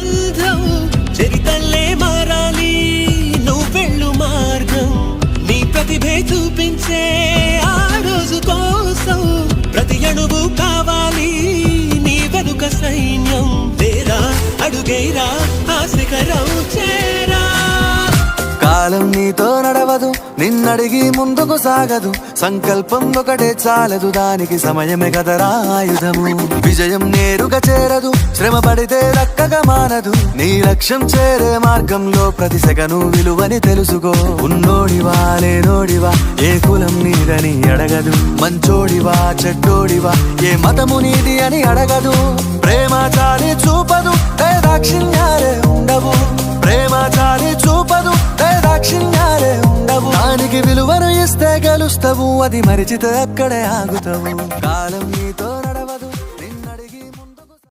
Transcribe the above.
బంధం చరితల్లే మారాలి నువ్వెళ్ళు మార్గం నీ ప్రతిభే చూపించే ఆ రోజు కోసం ప్రతి అణువు కావాలి నీ వెనుక సైన్యం తేరా అడుగేరా ఆ శిఖరం చేరా కాలం నీతో నడవదు నిన్నడిగి ముందుకు సాగదు సంకల్పం ఒకటే చాలదు దానికి సమయమే కదరా ఆయుధము విజయం నేరుగా చేరదు శ్రమ పడితే దక్కగా మానదు నీ లక్ష్యం చేరే మార్గంలో ప్రతి సెకను విలువని తెలుసుకో ఉన్నోడివా లేనోడివా ఏ కులం నీదని అడగదు మంచోడివా చెడ్డోడివా ఏ మతము నీది అని అడగదు ప్రేమ చాలి చూపదు దాక్షిణ్యాలే ఉండవు ప్రేమ చాలి చూపదు దాక్షిణ్యాలే ఉండవు దానికి విలువను ఇస్తే గెలుస్తావు అది మరిచితే అక్కడే ఆగుతావు కాలం నీతో